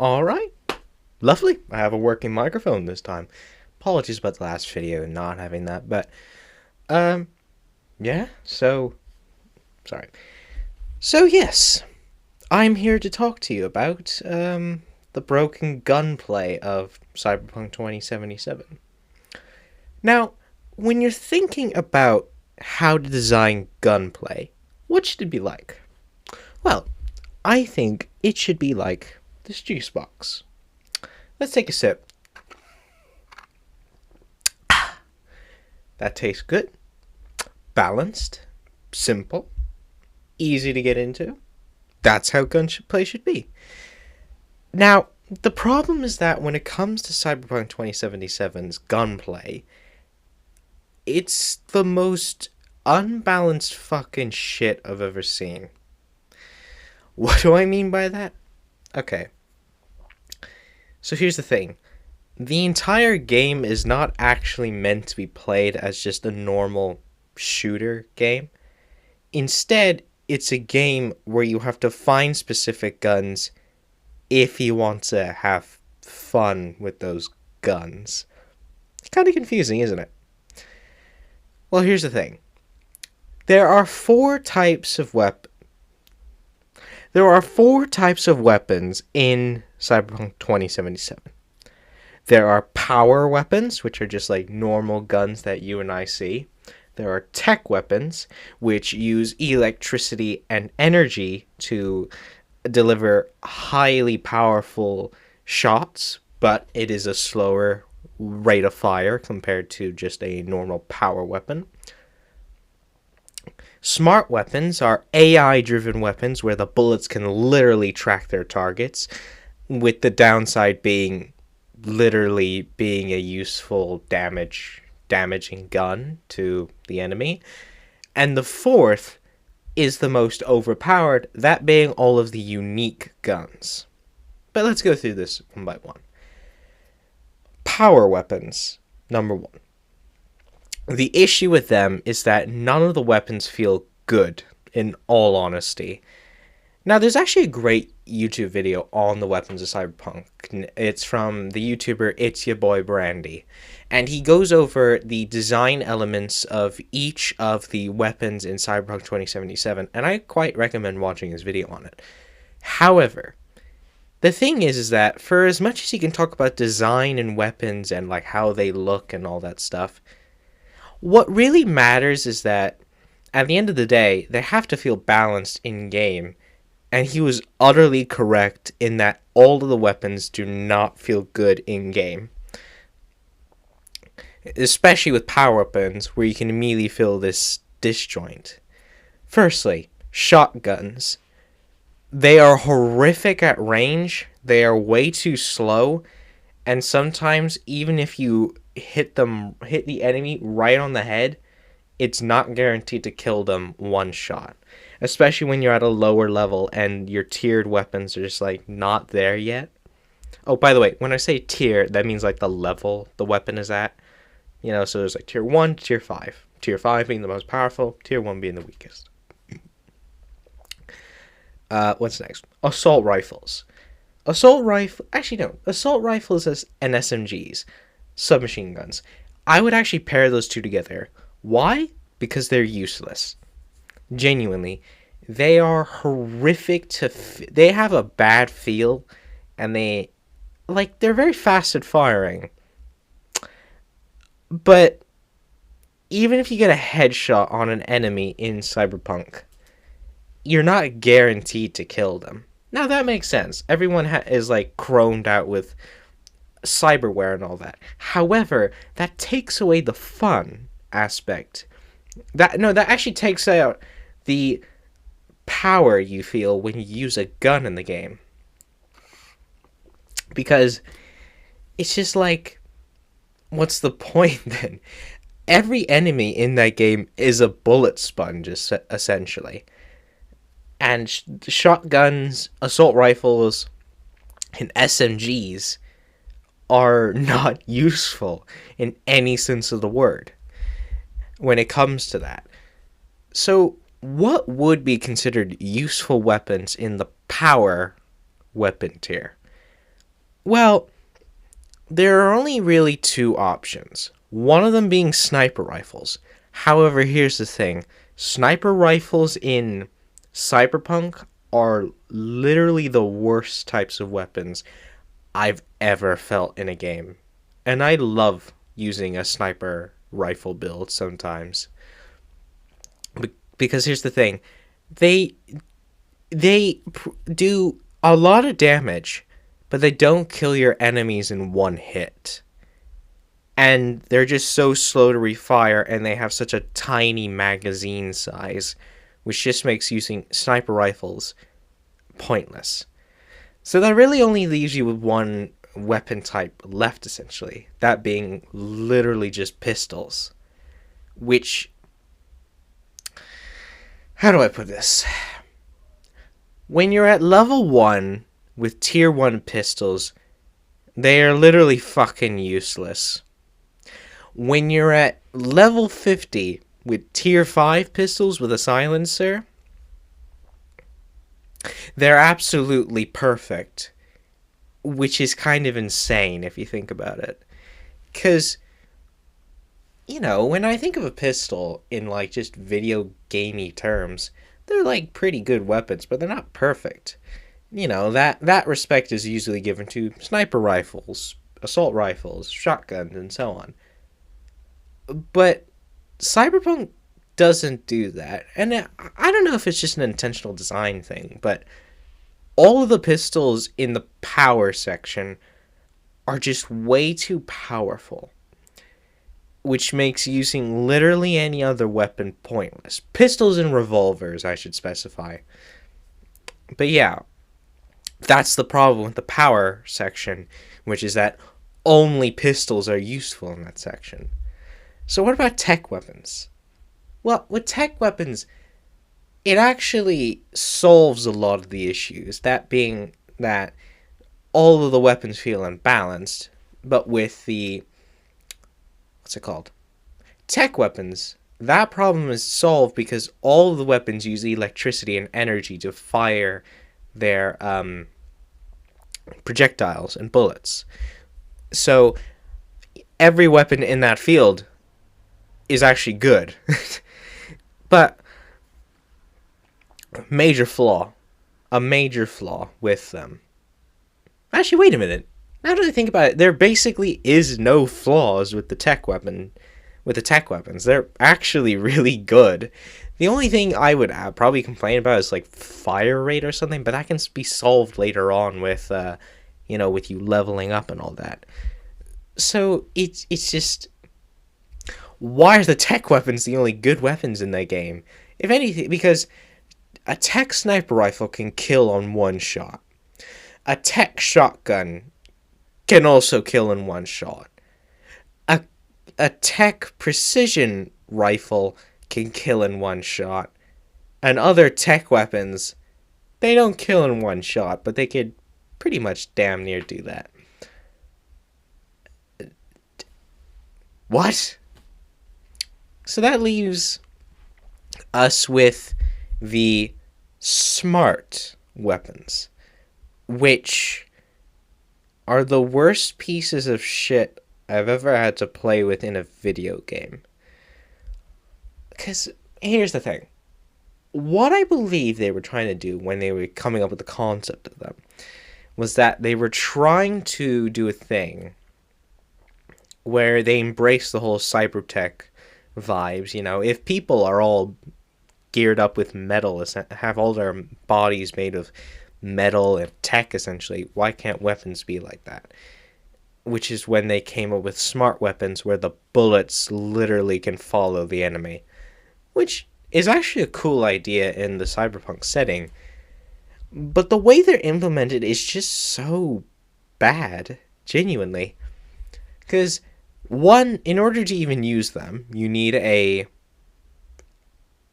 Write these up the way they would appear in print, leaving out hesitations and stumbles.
Alright, lovely. I have a working microphone this time. Apologies about the last video not having that, but, um, yeah, sorry. So, yes, I'm here to talk to you about, the broken gunplay of Cyberpunk 2077. Now, when you're thinking about how to design gunplay, what should it be like? Well, I think it should be like this juice box. Let's take a sip. That tastes good, balanced, simple, easy to get into. That's how gunplay should be. Now, the problem is that when it comes to Cyberpunk 2077's gunplay, it's the most unbalanced fucking shit I've ever seen. What do I mean by that? Okay. So here's the thing. The entire game is not actually meant to be played as just a normal shooter game. Instead, it's a game where you have to find specific guns if you want to have fun with those guns. It's kind of confusing, isn't it? Well, here's the thing. There are four types of weapons in Cyberpunk 2077. There are power weapons, which are just like normal guns that you and I see. There are tech weapons, which use electricity and energy to deliver highly powerful shots, but it is a slower rate of fire compared to just a normal power weapon. Smart weapons are AI-driven weapons where the bullets can literally track their targets, with the downside being literally being a useful damaging gun to the enemy. And the fourth is the most overpowered, that being all of the unique guns. But let's go through this one by one. Power weapons, number one. The issue with them is that none of the weapons feel good, in all honesty. Now, there's actually a great YouTube video on the weapons of Cyberpunk. It's from the YouTuber It's Your Boy Brandy. And he goes over the design elements of each of the weapons in Cyberpunk 2077. And I quite recommend watching his video on it. However, the thing is that for as much as he can talk about design and weapons and like how they look and all that stuff, what really matters is that at the end of the day, they have to feel balanced in-game. And he was utterly correct in that all of the weapons do not feel good in-game. Especially with power weapons, where you can immediately feel this disjoint. Firstly, shotguns. They are horrific at range, they are way too slow, and sometimes even if you hit the enemy right on the head, it's not guaranteed to kill them one shot. Especially when you're at a lower level and your tiered weapons are just like not there yet. Oh, by the way, when I say tier, that means like the level the weapon is at. You know, so there's like tier 1, tier 5. Tier 5 being the most powerful, tier 1 being the weakest. What's next? Assault rifles. Assault rifles and SMGs. Submachine guns. I would actually pair those two together. Why? Because they're useless. Genuinely, they are horrific they have a bad feel, and they're very fast at firing. But even if you get a headshot on an enemy in Cyberpunk, you're not guaranteed to kill them. Now that makes sense. Everyone is like chromed out with cyberware and all that. However, that takes away the fun aspect. That actually takes out the power you feel when you use a gun in the game. Because it's just like, what's the point then? Every enemy in that game is a bullet sponge, essentially. And shotguns, assault rifles, and SMGs are not useful in any sense of the word when it comes to that. So, what would be considered useful weapons in the power weapon tier? Well, there are only really two options. One of them being sniper rifles. However, here's the thing. Sniper rifles in Cyberpunk are literally the worst types of weapons I've ever felt in a game. And I love using a sniper rifle build sometimes. Because here's the thing. They do a lot of damage, but they don't kill your enemies in one hit. And they're just so slow to refire, and they have such a tiny magazine size, which just makes using sniper rifles pointless. So that really only leaves you with one weapon type left, essentially. That being literally just pistols. Which, how do I put this? When you're at level 1 with tier 1 pistols, they are literally fucking useless. When you're at level 50 with tier 5 pistols with a silencer, they're absolutely perfect. Which is kind of insane if you think about it. Because, when I think of a pistol in like just video gamey terms, they're like pretty good weapons, but they're not perfect. That respect is usually given to sniper rifles, assault rifles, shotguns, and so on. But Cyberpunk doesn't do that. And I don't know if it's just an intentional design thing, but all of the pistols in the power section are just way too powerful, which makes using literally any other weapon pointless. Pistols and revolvers, I should specify. But yeah, that's the problem with the power section, which is that only pistols are useful in that section. So what about tech weapons? Well, with tech weapons, it actually solves a lot of the issues. That being that all of the weapons feel unbalanced, but with the, what's it called? Tech weapons, that problem is solved because all of the weapons use electricity and energy to fire their projectiles and bullets. So every weapon in that field is actually good. But a major flaw with them. Actually, wait a minute. Now that I think about it, there basically is no flaws with the tech weapons. They're actually really good. The only thing I would probably complain about is like fire rate or something, but that can be solved later on with with you leveling up and all that. So it's just, why are the tech weapons the only good weapons in that game? If anything, because a tech sniper rifle can kill on one shot. A tech shotgun can also kill in one shot. A tech precision rifle can kill in one shot. And other tech weapons, they don't kill in one shot, but they could pretty much damn near do that. What? So that leaves us with the smart weapons, which are the worst pieces of shit I've ever had to play with in a video game. Because here's the thing. What I believe they were trying to do when they were coming up with the concept of them was that they were trying to do a thing where they embrace the whole cybertech vibes. If people are all geared up with metal, have all their bodies made of metal and tech, essentially, why can't weapons be like that? Which is when they came up with smart weapons where the bullets literally can follow the enemy, which is actually a cool idea in the cyberpunk setting. But the way they're implemented is just so bad, genuinely. Because, one, in order to even use them, you need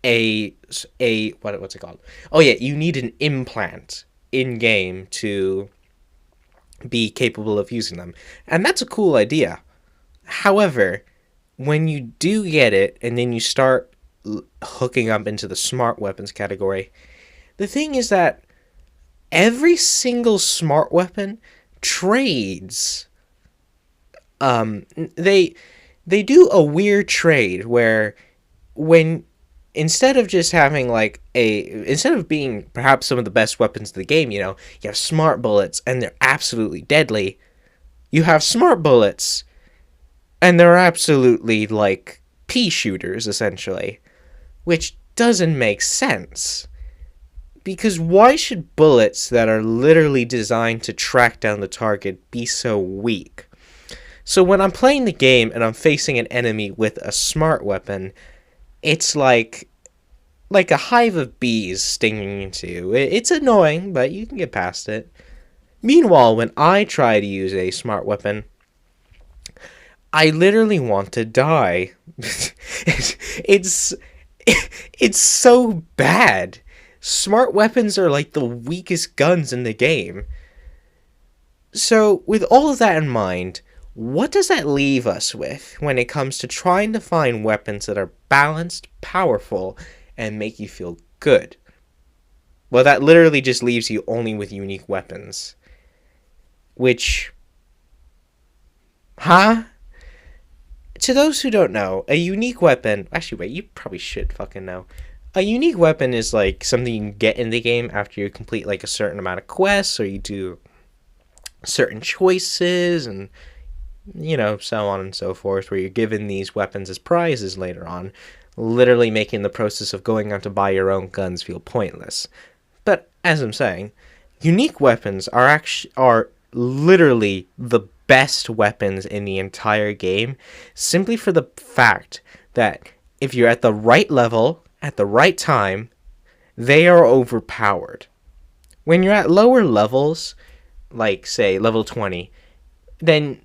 what's it called? Oh yeah, you need an implant in game to be capable of using them. And that's a cool idea. However, when you do get it and then you start hooking up into the smart weapons category, the thing is that every single smart weapon trades, um, they they do a weird trade where when instead of just having like instead of being perhaps some of the best weapons in the game, you have smart bullets and they're absolutely deadly. You have smart bullets and they're absolutely like pea shooters essentially, which doesn't make sense. Because why should bullets that are literally designed to track down the target be so weak? So when I'm playing the game and I'm facing an enemy with a smart weapon, it's like a hive of bees stinging into you. It's annoying, but you can get past it. Meanwhile, when I try to use a smart weapon, I literally want to die. it's it's so bad. Smart weapons are like the weakest guns in the game. So, with all of that in mind, what does that leave us with when it comes to trying to find weapons that are balanced, powerful, and make you feel good? Well, that literally just leaves you only with unique weapons. Which, huh? To those who don't know, a unique weapon... Actually, wait, you probably should fucking know. A unique weapon is like something you can get in the game after you complete like a certain amount of quests, or you do certain choices, and so on and so forth, where you're given these weapons as prizes later on, literally making the process of going out to buy your own guns feel pointless. But as I'm saying, unique weapons are literally the best weapons in the entire game, simply for the fact that if you're at the right level at the right time, they are overpowered. When you're at lower levels, like say level 20, then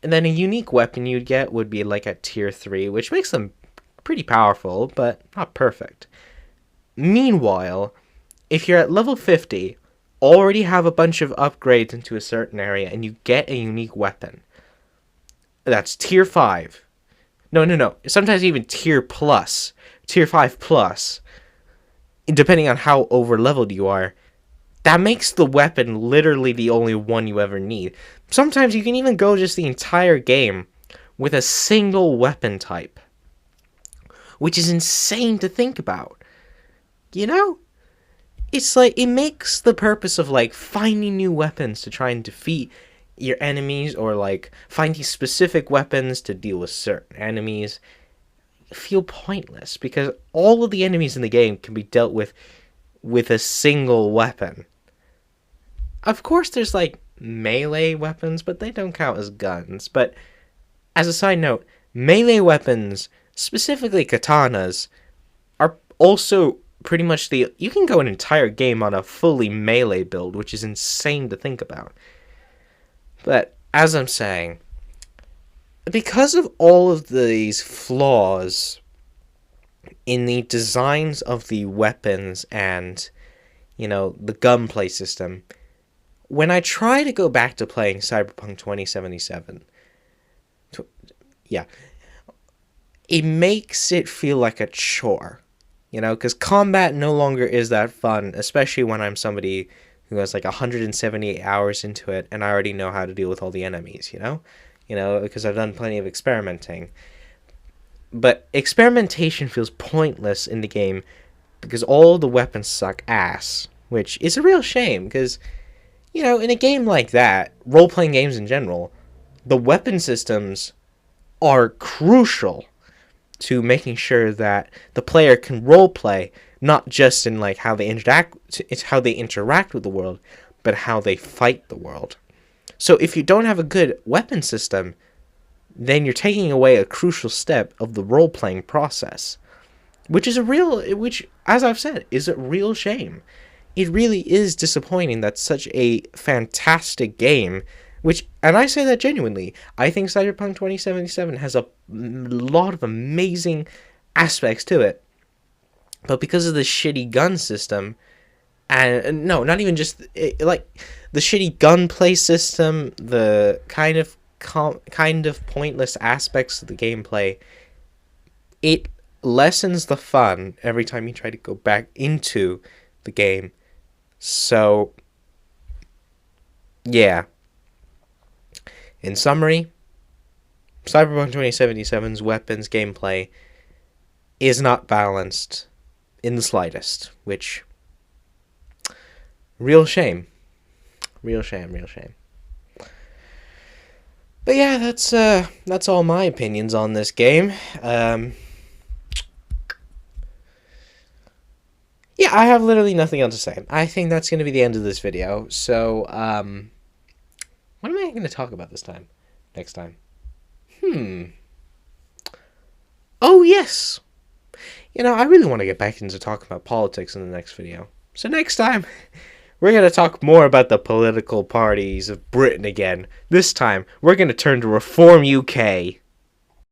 a unique weapon you'd get would be like at tier 3, which makes them pretty powerful, but not perfect. Meanwhile, if you're at level 50, already have a bunch of upgrades into a certain area, and you get a unique weapon, that's tier 5. No. Sometimes even tier 5 plus, depending on how over leveled you are. That makes the weapon literally the only one you ever need. Sometimes you can even go just the entire game with a single weapon type, which is insane to think about. It's like, it makes the purpose of like finding new weapons to try and defeat your enemies, or like finding specific weapons to deal with certain enemies, feel pointless, because all of the enemies in the game can be dealt with a single weapon. Of course, there's like melee weapons, but they don't count as guns. But as a side note, melee weapons, specifically katanas, are also pretty much you can go an entire game on a fully melee build, which is insane to think about. But as I'm saying, because of all of these flaws in the designs of the weapons and, the gunplay system, when I try to go back to playing Cyberpunk 2077, it makes it feel like a chore, because combat no longer is that fun, especially when I'm somebody who has like 178 hours into it and I already know how to deal with all the enemies, because I've done plenty of experimenting. But experimentation feels pointless in the game because all the weapons suck ass, which is a real shame because, in a game like that, role-playing games in general, the weapon systems are crucial to making sure that the player can roleplay, not just in like how they interact with the world, but how they fight the world. So if you don't have a good weapon system, then you're taking away a crucial step of the role-playing process, which, as I've said, is a real shame. It really is disappointing that such a fantastic game, and I say that genuinely, I think Cyberpunk 2077 has a lot of amazing aspects to it, but because of the shitty gun system, and no, not even just like the shitty gunplay system, the kind of pointless aspects of the gameplay, it lessens the fun every time you try to go back into the game. So, yeah, In summary, Cyberpunk 2077's weapons gameplay is not balanced in the slightest, which, real shame. Real shame. But yeah, that's all my opinions on this game. Yeah, I have literally nothing else to say. I think that's going to be the end of this video. So, what am I going to talk about this time? Next time? Oh, yes! I really want to get back into talking about politics in the next video. So next time, we're going to talk more about the political parties of Britain again. This time, we're going to turn to Reform UK.